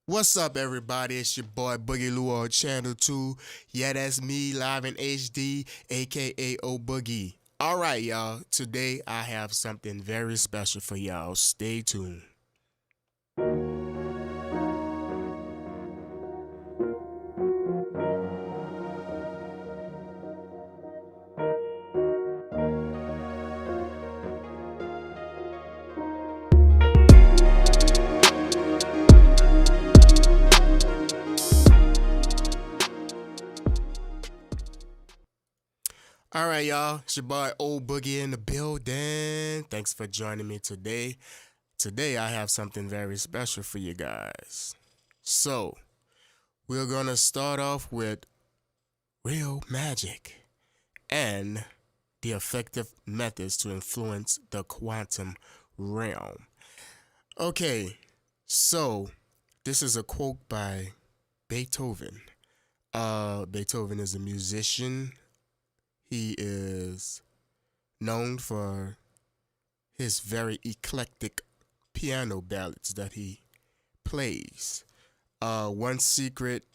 What's up, everybody? It's your boy Boogie Lou on Channel 2. Yeah, that's me live in HD, aka O Boogie. Alright, y'all. Today I have something very special for y'all. Stay tuned. Alright, y'all. It's your boy O Boogie in the building. Thanks for joining me today. Today I have something very special for you guys. So, we're gonna start off with real magic and the effective methods to influence the quantum realm. Okay, so this is a quote by Beethoven. Beethoven is a musician. He is known for his very eclectic piano ballads that he plays. One secret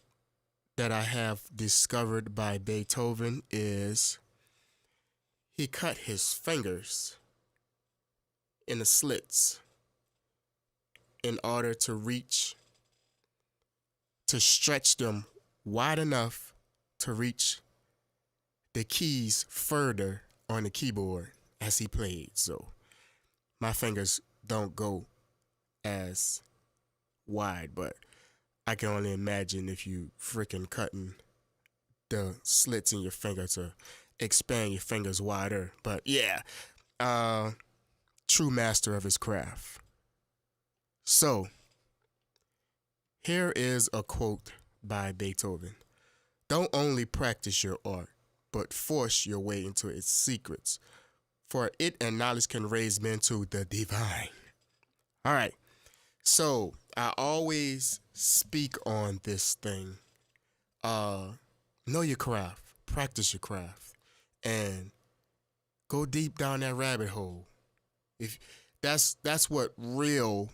that I have discovered by Beethoven is he cut his fingers in the slits in order to stretch them wide enough to reach the keys further on the keyboard as he played. So my fingers don't go as wide, but I can only imagine if you freaking cutting the slits in your finger to expand your fingers wider. But yeah, true master of his craft. So here is a quote by Beethoven. Don't only practice your art, but force your way into its secrets, for it and knowledge can raise men to the divine. All right, so I always speak on this thing. Know your craft, practice your craft, and go deep down that rabbit hole. If that's what real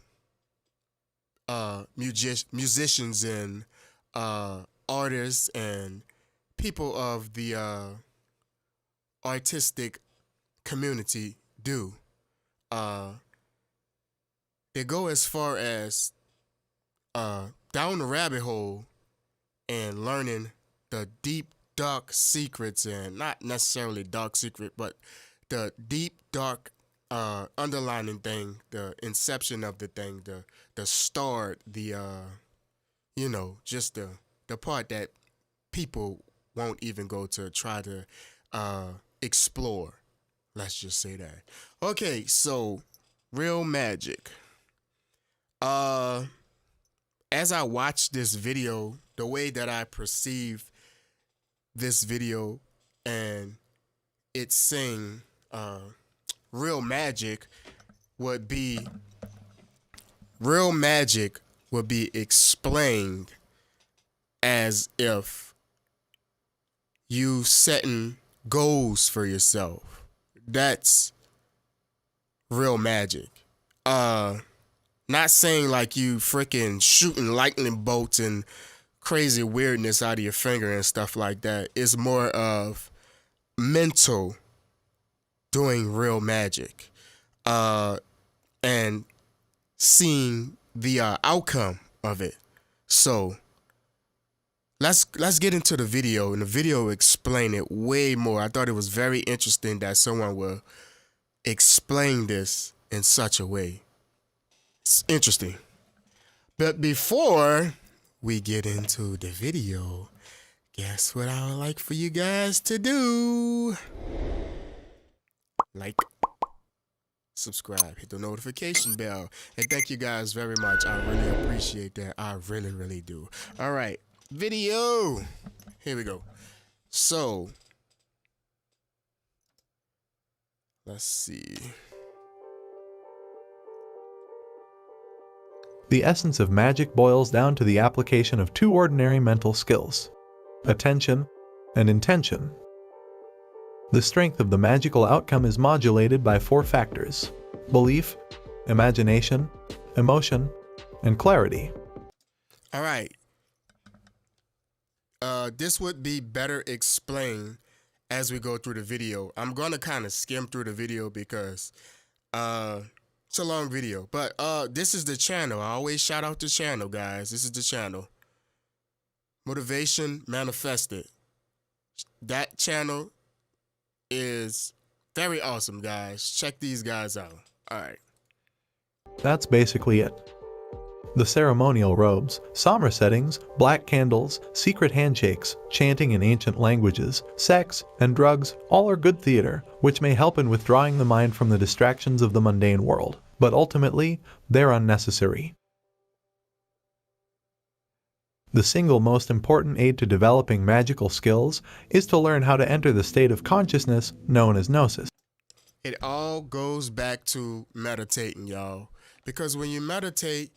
musicians and artists and people of the artistic community do. They go as far as down the rabbit hole and learning the deep, dark secrets, and not necessarily dark secret, but the deep, dark underlining thing, the inception of the thing, the start, the just the part that people won't even go to try to explore. Let's just say that. Okay, so real magic. As I watch this video, the way that I perceive this video and it's saying real magic would be explained as if you setting goals for yourself. That's real magic. Not saying like you freaking shooting lightning bolts and crazy weirdness out of your finger and stuff like that. It's more of mental doing real magic. And seeing the outcome of it. So let's get into the video, and the video explain it way more. I thought it was very interesting that someone will explain this in such a way. It's interesting. But before we get into the video, guess what I would like for you guys to do? Like, subscribe, hit the notification bell, and thank you guys very much. I really appreciate that. I really, really do. All right, video. Here we go. So, let's see. The essence of magic boils down to the application of two ordinary mental skills: attention and intention. The strength of the magical outcome is modulated by four factors: belief, imagination, emotion, and clarity. All right. This would be better explained as we go through the video. I'm gonna kind of skim through the video because it's a long video. But this is the channel. I always shout out the channel, guys. This is the channel. Motivation Manifested. That channel is very awesome, guys. Check these guys out. All right. That's basically it. The ceremonial robes, somber settings, black candles, secret handshakes, chanting in ancient languages, sex, and drugs all are good theater, which may help in withdrawing the mind from the distractions of the mundane world, but ultimately, they're unnecessary. The single most important aid to developing magical skills is to learn how to enter the state of consciousness known as gnosis. It all goes back to meditating, y'all. Because when you meditate,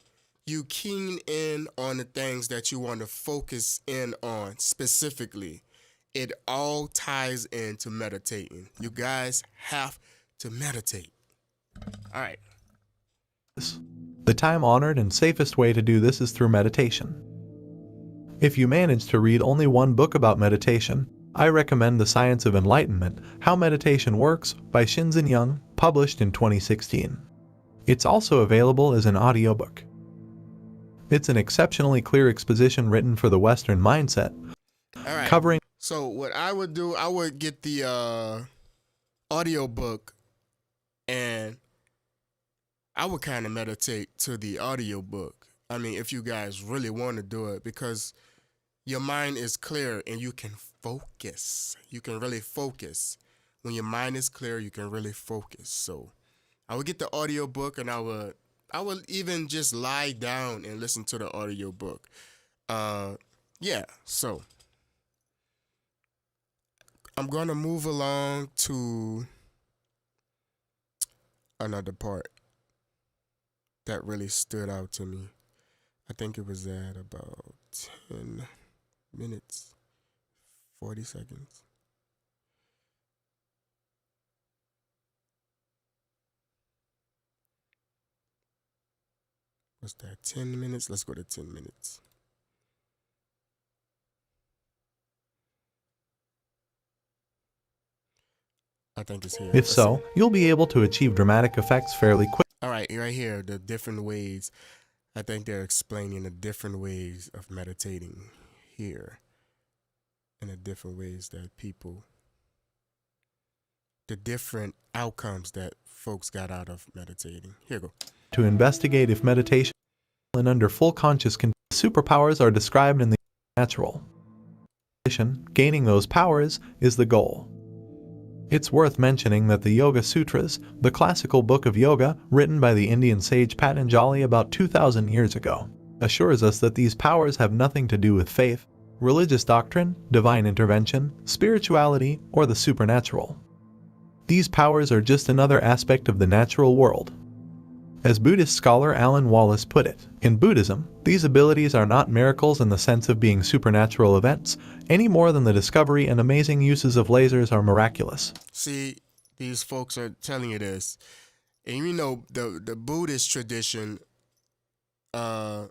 you keen in on the things that you want to focus in on specifically. It all ties into meditating. You guys have to meditate. All right. The time-honored and safest way to do this is through meditation. If you manage to read only one book about meditation, I recommend The Science of Enlightenment: How Meditation Works by Shinzen Young, published in 2016. It's also available as an audiobook. It's an exceptionally clear exposition written for the Western mindset, covering... So what I would do, I would get the audiobook, and I would kind of meditate to the audiobook. I mean, if you guys really want to do it, because your mind is clear and you can focus. You can really focus. When your mind is clear, you can really focus. So I would get the audiobook, and I would even just lie down and listen to the audiobook. Yeah, so I'm going to move along to another part that really stood out to me. I think it was at about 10 minutes, 40 seconds. What's that, 10 minutes? Let's go to 10 minutes. I think it's here. If so, you'll be able to achieve dramatic effects fairly quick. All right, right here, the different ways. I think they're explaining the different ways of meditating here, and the different ways that the different outcomes that folks got out of meditating. Here we go. To investigate if meditation and under full conscious superpowers are described in the natural. Gaining those powers is the goal. It's worth mentioning that the Yoga Sutras, the classical book of yoga written by the Indian sage Patanjali about 2,000 years ago, assures us that these powers have nothing to do with faith, religious doctrine, divine intervention, spirituality, or the supernatural. These powers are just another aspect of the natural world. As Buddhist scholar Alan Wallace put it, in Buddhism, these abilities are not miracles in the sense of being supernatural events, any more than the discovery and amazing uses of lasers are miraculous. See, these folks are telling you this. And you know, the Buddhist tradition, they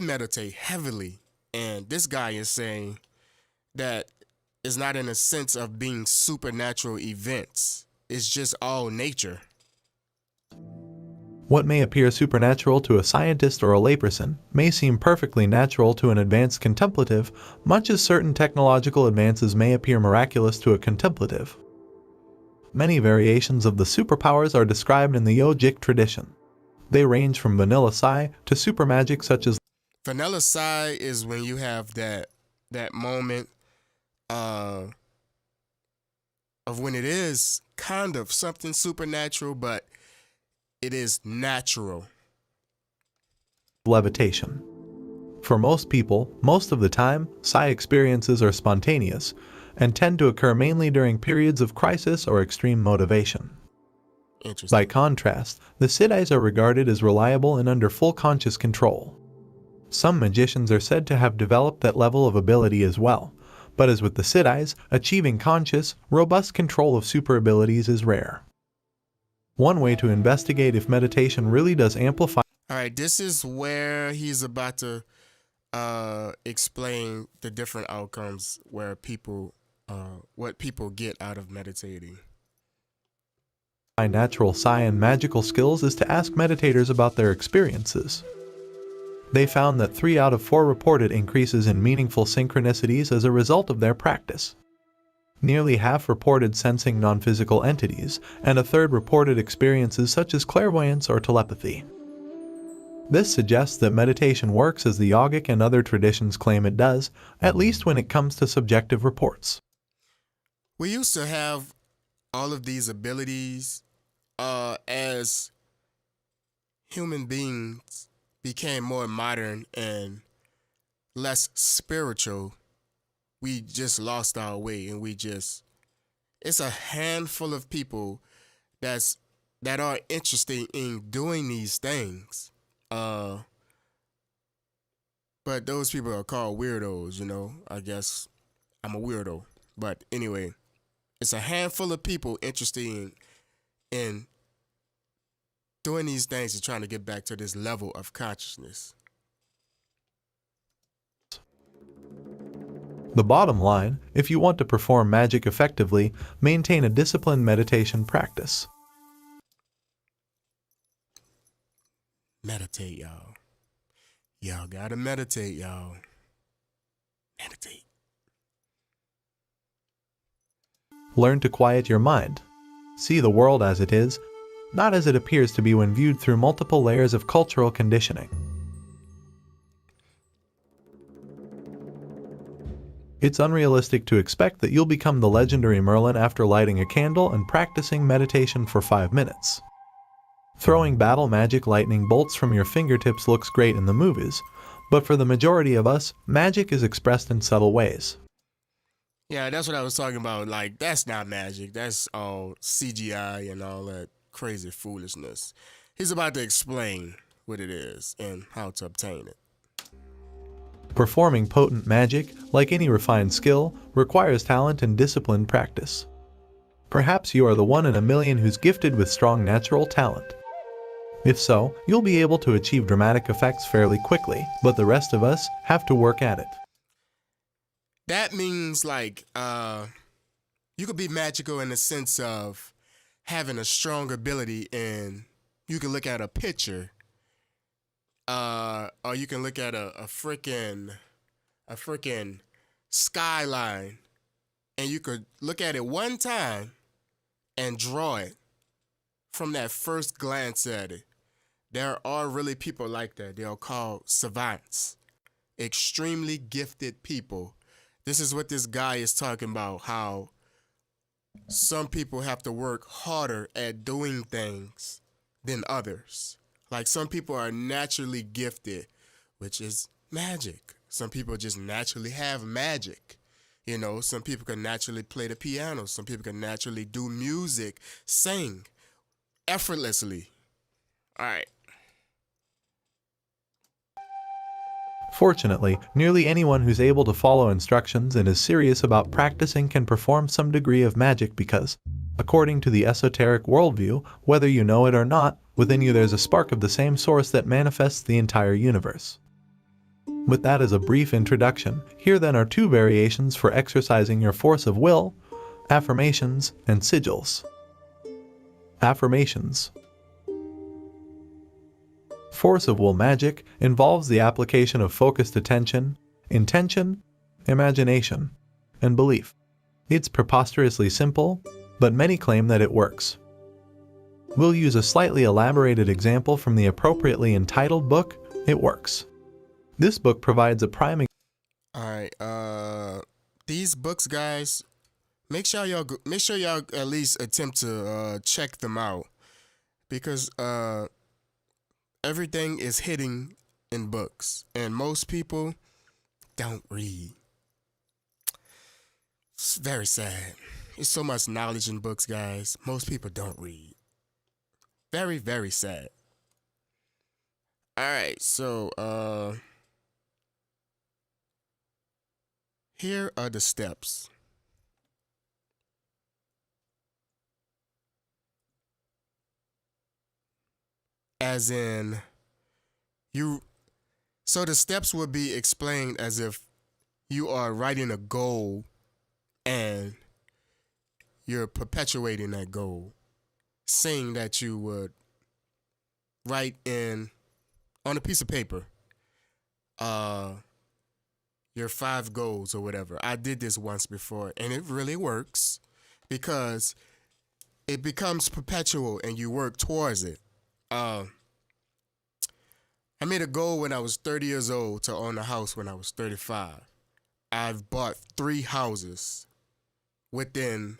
meditate heavily. And this guy is saying that it's not in a sense of being supernatural events. It's just all nature. What may appear supernatural to a scientist or a layperson may seem perfectly natural to an advanced contemplative, much as certain technological advances may appear miraculous to a contemplative. Many variations of the superpowers are described in the yogic tradition. They range from vanilla psi to super magic such as... Vanilla psi is when you have that moment of when it is kind of something supernatural, but it is natural. Levitation. For most people, most of the time, psi experiences are spontaneous and tend to occur mainly during periods of crisis or extreme motivation. By contrast, the Siddhis are regarded as reliable and under full conscious control. Some magicians are said to have developed that level of ability as well, but as with the Siddhis, achieving conscious, robust control of super abilities is rare. One way to investigate if meditation really does amplify... All right, this is where he's about to explain the different outcomes where people what people get out of meditating. My natural psi and magical skills is to ask meditators about their experiences. They found that 3 out of 4 reported increases in meaningful synchronicities as a result of their practice. Nearly half reported sensing non-physical entities, and a third reported experiences such as clairvoyance or telepathy. This suggests that meditation works as the yogic and other traditions claim it does, at least when it comes to subjective reports. We used to have all of these abilities as human beings became more modern and less spiritual. We just lost our way, and it's a handful of people that are interested in doing these things. Uh, but those people are called weirdos, you know. I guess I'm a weirdo. But anyway, it's a handful of people interested in doing these things and trying to get back to this level of consciousness. The bottom line, if you want to perform magic effectively, maintain a disciplined meditation practice. Meditate, y'all. Y'all gotta meditate, y'all. Meditate. Learn to quiet your mind. See the world as it is, not as it appears to be when viewed through multiple layers of cultural conditioning. It's unrealistic to expect that you'll become the legendary Merlin after lighting a candle and practicing meditation for 5 minutes. Throwing battle magic lightning bolts from your fingertips looks great in the movies, but for the majority of us, magic is expressed in subtle ways. Yeah, that's what I was talking about. Like, that's not magic. That's all CGI and all that crazy foolishness. He's about to explain what it is and how to obtain it. Performing potent magic, like any refined skill, requires talent and disciplined practice. Perhaps you are the one in a million who's gifted with strong natural talent. If so, you'll be able to achieve dramatic effects fairly quickly, but the rest of us have to work at it. That means, like, you could be magical in the sense of having a strong ability, and you can look at a picture, or you can look at a freaking skyline, and you could look at it one time and draw it from that first glance at it. There are really people like that. They are called savants, extremely gifted people. This is what this guy is talking about, how some people have to work harder at doing things than others. Like, some people are naturally gifted, which is magic. Some people just naturally have magic. You know, some people can naturally play the piano. Some people can naturally do music, sing effortlessly. All right. Fortunately, nearly anyone who's able to follow instructions and is serious about practicing can perform some degree of magic because, according to the esoteric worldview, whether you know it or not, within you there's a spark of the same source that manifests the entire universe. With that as a brief introduction, here then are 2 variations for exercising your force of will: affirmations and sigils. Affirmations. Force of will magic involves the application of focused attention, intention, imagination, and belief. It's preposterously simple, but many claim that it works. We'll use a slightly elaborated example from the appropriately entitled book, It Works. This book provides a prime example. All right. These books, guys, make sure y'all at least attempt to check them out, because everything is hidden in books, and most people don't read. It's very sad. There's so much knowledge in books, guys. Most people don't read. Very, very sad. All right, so here are the steps. As in, You so the steps would be explained as if you are writing a goal and you're perpetuating that goal, saying that you would write in on a piece of paper your 5 goals or whatever. I did this once before and it really works because it becomes perpetual and you work towards it. I made a goal when I was 30 years old to own a house when I was 35. I've bought 3 houses within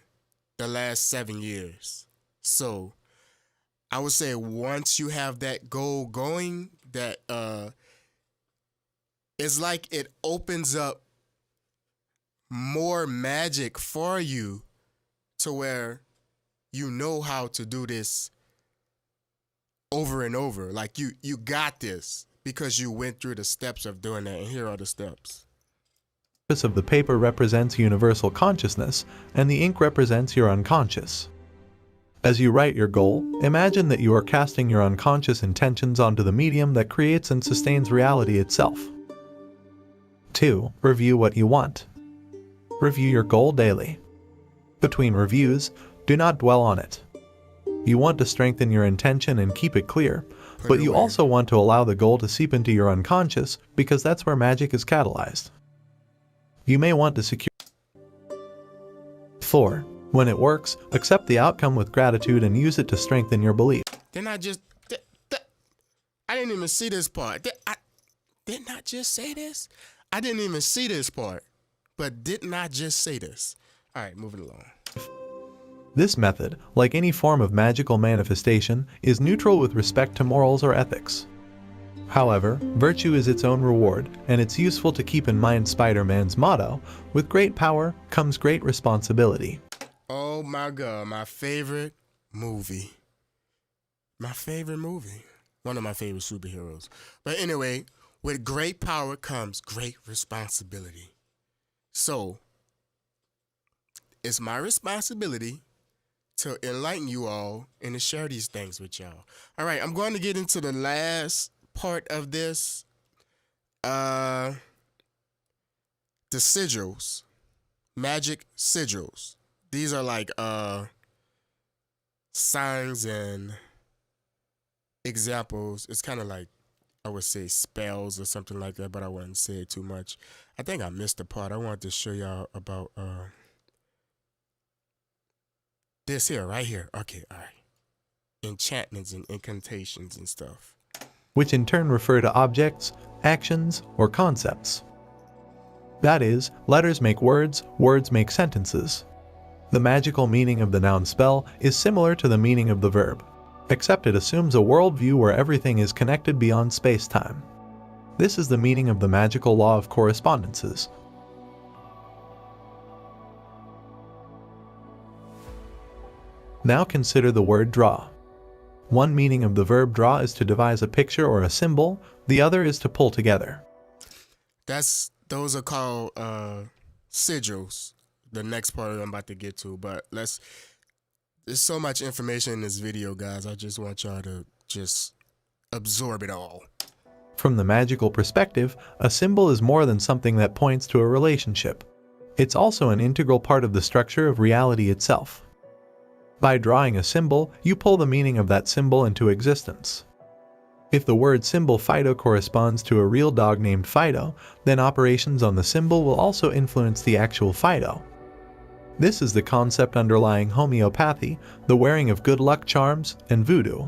the last 7 years. So I would say once you have that goal going, that it's like it opens up more magic for you to where you know how to do this over and over. Like you got this because you went through the steps of doing that, and here are the steps. The surface of the paper represents universal consciousness, and the ink represents your unconscious. As you write your goal, imagine that you are casting your unconscious intentions onto the medium that creates and sustains reality itself. 2. Review what you want. Review your goal daily. Between reviews, do not dwell on it. You want to strengthen your intention and keep it clear, but you also want to allow the goal to seep into your unconscious because that's where magic is catalyzed. You may want to secure. 4. When it works, accept the outcome with gratitude and use it to strengthen your belief. Then I just, I didn't even see this part. Didn't I just say this? I didn't even see this part, but didn't I just say this? All right, moving along. This method, like any form of magical manifestation, is neutral with respect to morals or ethics. However, virtue is its own reward, and it's useful to keep in mind Spider-Man's motto, with great power comes great responsibility. Oh my God, my favorite movie. My favorite movie. One of my favorite superheroes. But anyway, with great power comes great responsibility. So, it's my responsibility to enlighten you all and to share these things with y'all. All right, I'm going to get into the last part of this. The sigils. Magic sigils. These are like signs and examples. It's kind of like, I would say spells or something like that, but I wouldn't say it too much. I think I missed a part. I wanted to show y'all about this here, right here. Okay, all right. Enchantments and incantations and stuff. Which in turn refer to objects, actions, or concepts. That is, letters make words, words make sentences. The magical meaning of the noun spell is similar to the meaning of the verb, except it assumes a worldview where everything is connected beyond space-time. This is the meaning of the magical law of correspondences. Now consider the word draw. One meaning of the verb draw is to devise a picture or a symbol, the other is to pull together. Those are called sigils. The next part I'm about to get to, but there's so much information in this video, guys. I just want y'all to just absorb it all. From the magical perspective, a symbol is more than something that points to a relationship. It's also an integral part of the structure of reality itself. By drawing a symbol, you pull the meaning of that symbol into existence. If the word symbol Fido corresponds to a real dog named Fido, then operations on the symbol will also influence the actual Fido. This is the concept underlying homeopathy, the wearing of good luck charms, and voodoo.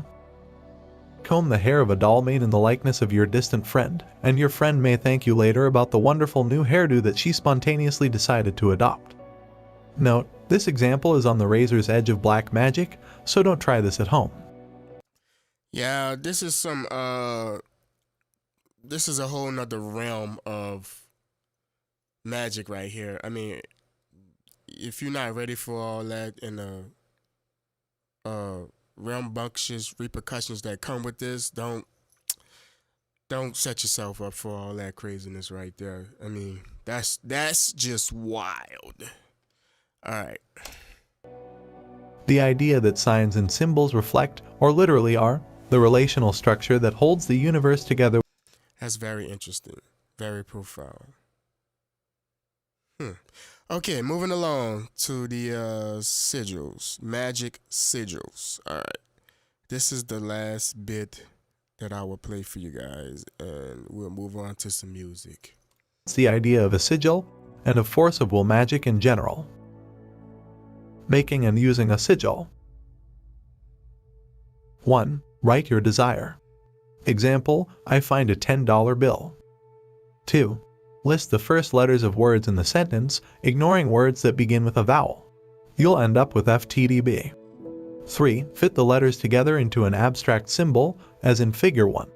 Comb the hair of a doll made in the likeness of your distant friend, and your friend may thank you later about the wonderful new hairdo that she spontaneously decided to adopt. Note, this example is on the razor's edge of black magic, so don't try this at home. Yeah, this is a whole nother realm of magic right here. I mean, if you're not ready for all that and the rambunctious repercussions that come with this, don't set yourself up for all that craziness right there. I mean, that's just wild. All right. The idea that signs and symbols reflect, or literally are, the relational structure that holds the universe together. That's very interesting, very profound. Okay, moving along to the sigils, magic sigils. All right, this is the last bit that I will play for you guys, and we'll move on to some music. It's the idea of a sigil and of force of will magic in general. Making and using a sigil. 1. Write your desire. Example, I find a $10 bill. 2. List the first letters of words in the sentence, ignoring words that begin with a vowel. You'll end up with FTDB. 3. Fit the letters together into an abstract symbol, as in Figure 1.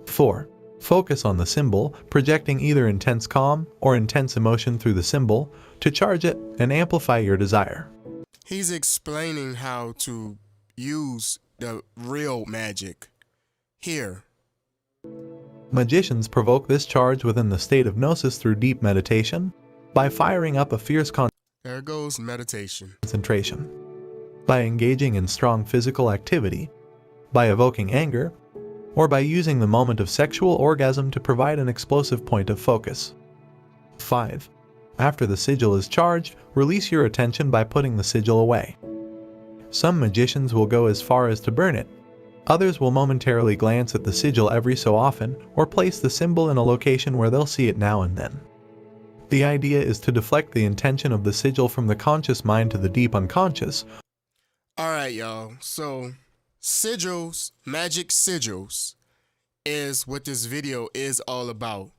4. Focus on the symbol, projecting either intense calm or intense emotion through the symbol to charge it and amplify your desire. He's explaining how to use the real magic here. Magicians provoke this charge within the state of gnosis through deep meditation, by firing up a fierce There goes meditation. concentration, by engaging in strong physical activity, by evoking anger, or by using the moment of sexual orgasm to provide an explosive point of focus. 5. After the sigil is charged, release your attention by putting the sigil away. Some magicians will go as far as to burn it. Others will momentarily glance at the sigil every so often or place the symbol in a location where they'll see it now and then. The idea is to deflect the intention of the sigil from the conscious mind to the deep unconscious. All right, y'all. So, sigils, magic sigils, is what this video is all about,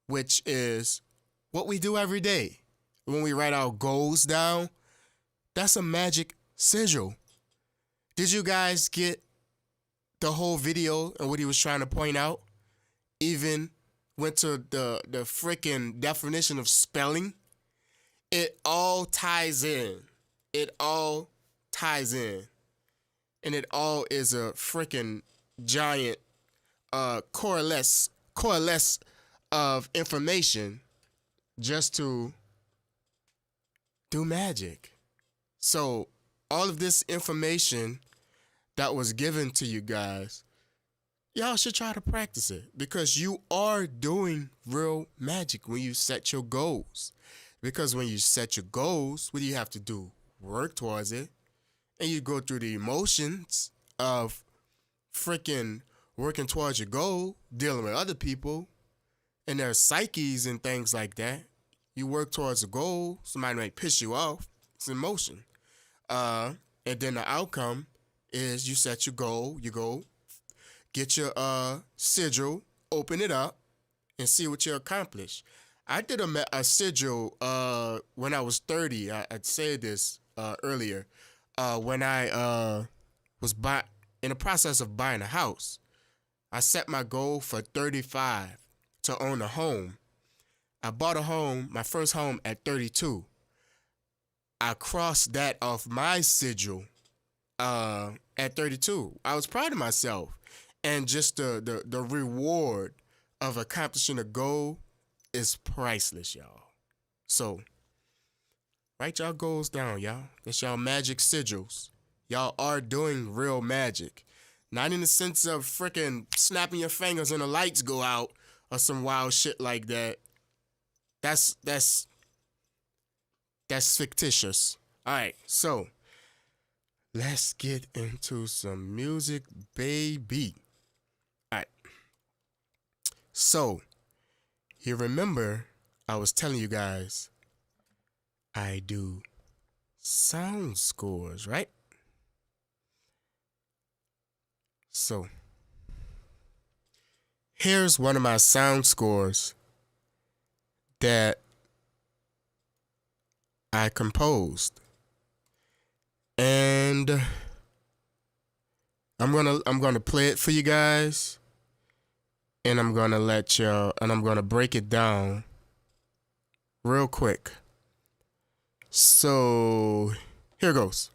which is what we do every day. When we write our goals down, that's a magic sigil. Did you guys get the whole video and what he was trying to point out? Even went to the freaking definition of spelling. It all ties in. It all ties in. And it all is a freaking giant coalesce of information just to do magic. So all of this information that was given to you guys, y'all should try to practice it, because you are doing real magic when you set your goals. Because when you set your goals, what do you have to do? Work towards it. And you go through the emotions of freaking working towards your goal, dealing with other people and their psyches and things like that. You work towards a goal, somebody might piss you off. It's emotion. And then the outcome is you set your goal, you go get your sigil, open it up, and see what you accomplish. I did a sigil when I was 30. I'd said this earlier. When I was in the process of buying a house, I set my goal for 35 to own a home. I bought a home, my first home, at 32. I crossed that off my sigil at 32. I was proud of myself. And just the reward of accomplishing a goal is priceless, y'all. So, write y'all goals down, y'all. That's y'all magic sigils. Y'all are doing real magic. Not in the sense of freaking snapping your fingers and the lights go out or some wild shit like that. That's fictitious. All right, so let's get into some music, baby. All right. So, you remember I was telling you guys I do sound scores, right? So, here's one of my sound scores that I composed. And I'm gonna play it for you guys. And I'm gonna break it down real quick. So here goes.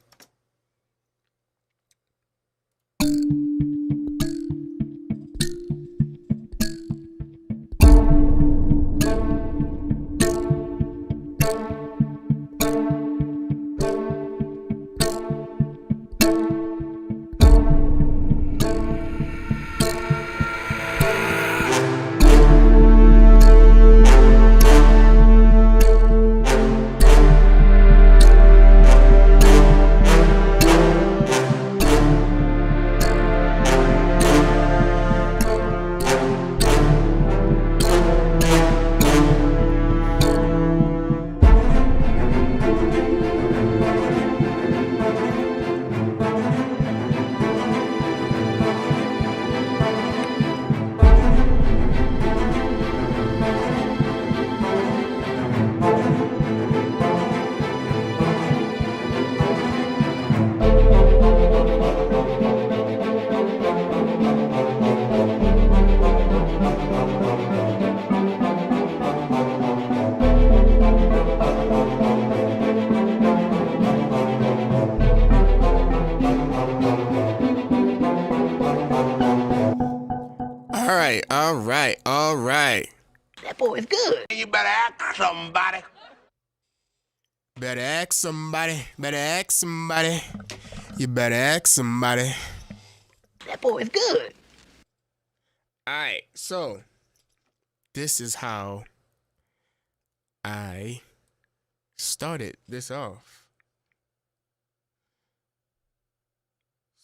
That boy is good. You better ask somebody. Better ask somebody. Better ask somebody. You better ask somebody. That boy is good. Alright, so this is how I started this off.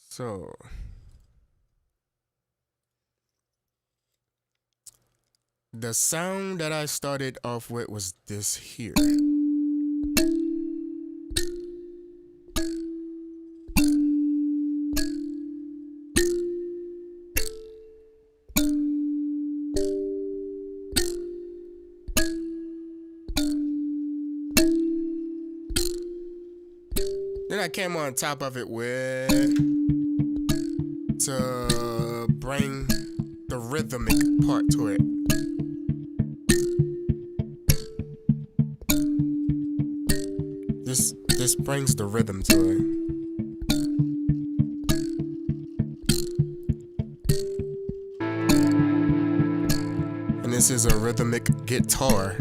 So the sound that I started off with was this here. Then I came on top of it with to bring the rhythmic part to it. This brings the rhythm to it. And this is a rhythmic guitar.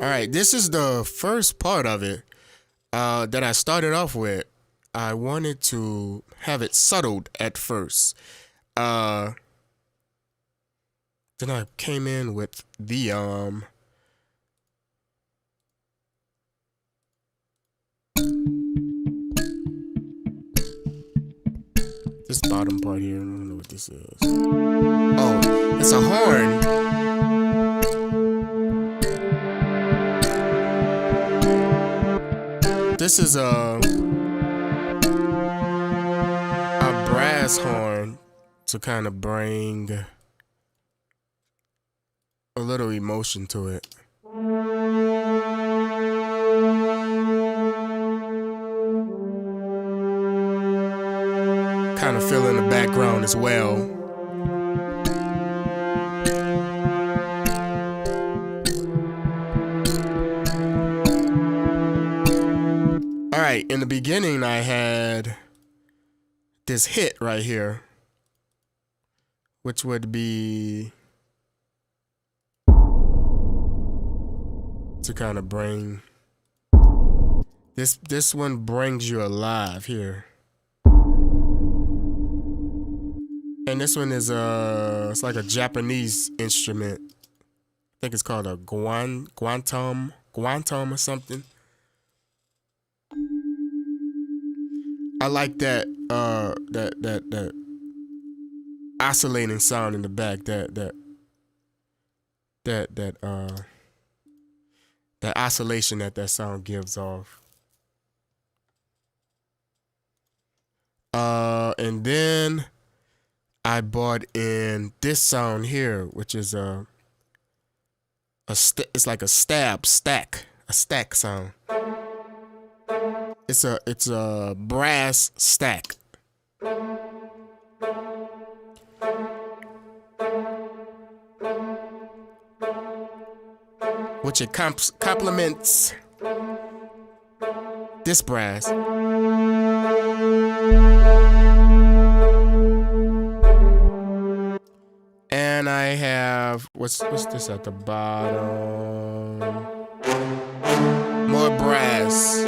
Alright, this is the first part of it that I started off with. I wanted to have it subtled at first. Then I came in with the this bottom part here. I don't know what this is. Oh, it's a horn. This is a brass horn to kind of bring a little emotion to it. Kind of fill in the background as well. Alright, in the beginning I had this hit right here, which would be to kind of bring this one brings you alive here. And this one is it's like a Japanese instrument. I think it's called a guantum or something. I like that that oscillating sound in the back, that oscillation that sound gives off. And then I bought in this sound here, which is it's like a stack sound. It's a brass stack. Which it complements this brass. And I have what's this at the bottom? More brass.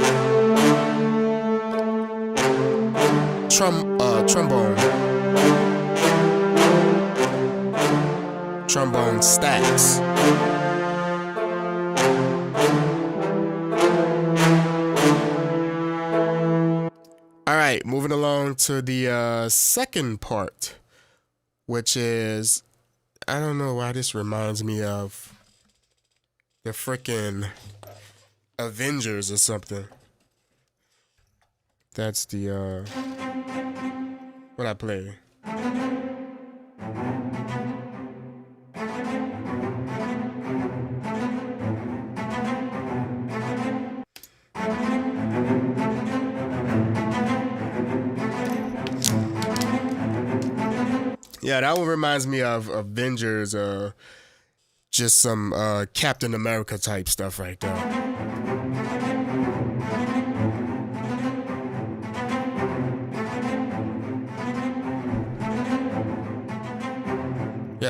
Trombone stacks. All right, moving along to the second part, which is, I don't know why this reminds me of the frickin' Avengers or something. That's the what I play. Yeah, that one reminds me of Avengers, just some Captain America type stuff right there.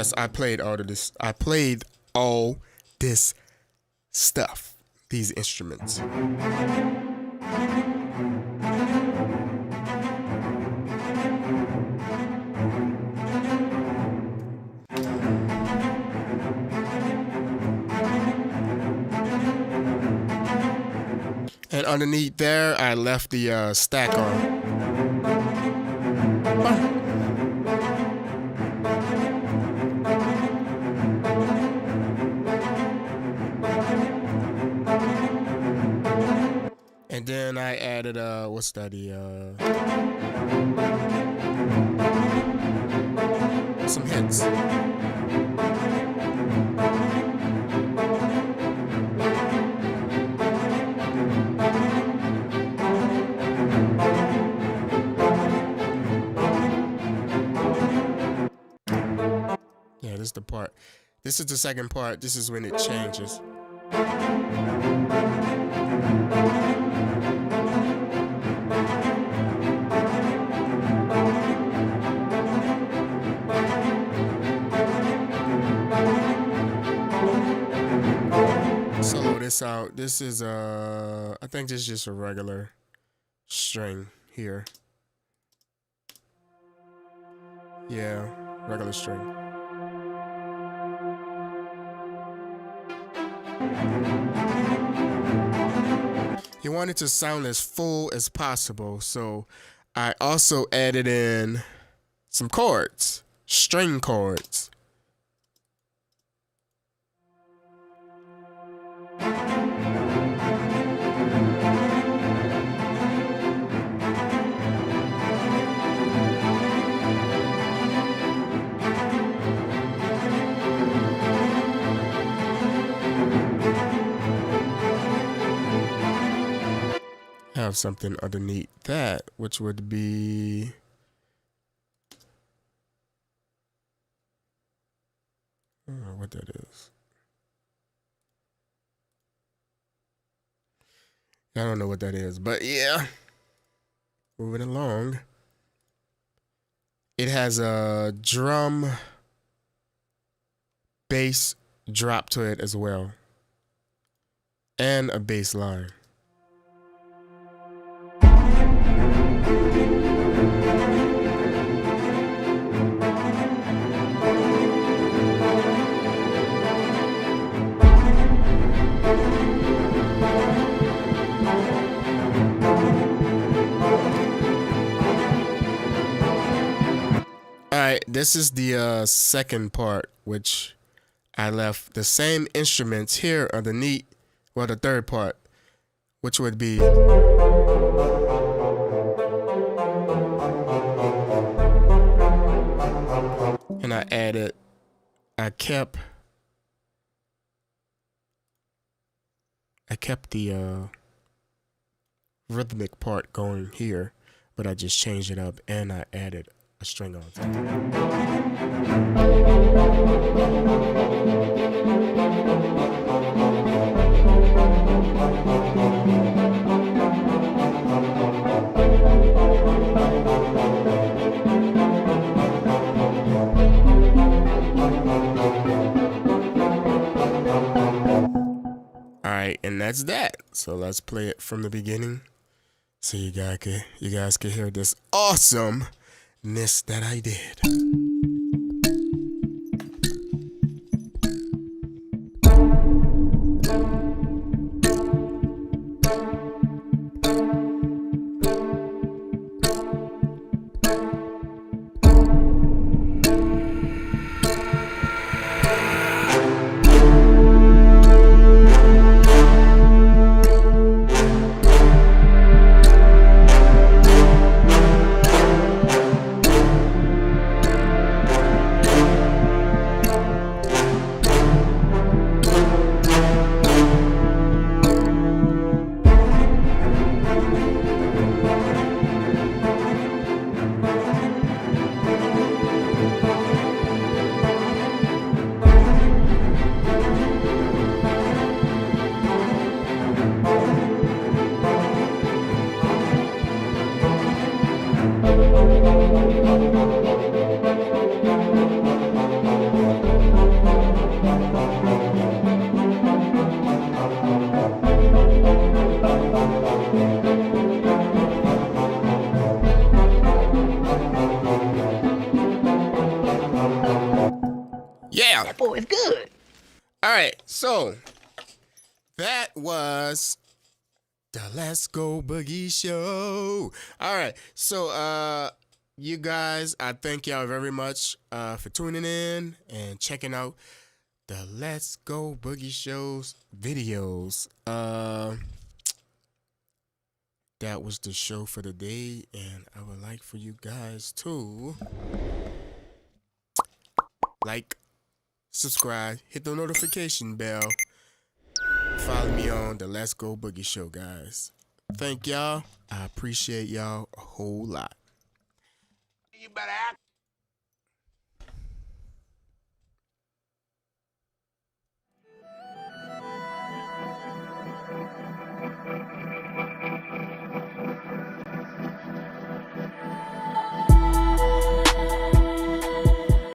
Yes, I played all of this. I played all this stuff, these instruments. And underneath there, I left the stack on. And then I added what's that? Some hits. Yeah, this is the part. This is the second part. This is when it changes. Solo this out. This is I think this is just a regular string here. Yeah, regular string. You want it to sound as full as possible, so I also added in some chords, string chords. Have something underneath that, which would be I don't know what that is. I don't know what that is, but yeah. Moving along. It has a drum bass drop to it as well. And a bass line. Alright, this is the second part, which I left the same instruments here underneath, well, the third part, which would be and I kept the rhythmic part going here, but I just changed it up and I added a string on top. Alright, and that's that. So let's play it from the beginning so you guys can hear this awesomeness that I did. boy is good. All right, so that was the Let's Go Boogie Show. All right, so you guys, I thank y'all very much for tuning in and checking out the Let's Go Boogie Show's videos. That was the show for the day, and I would like for you guys to like, subscribe, hit the notification bell, follow me on the Let's Go Boogie Show, guys. Thank y'all. I appreciate y'all a whole lot. You better act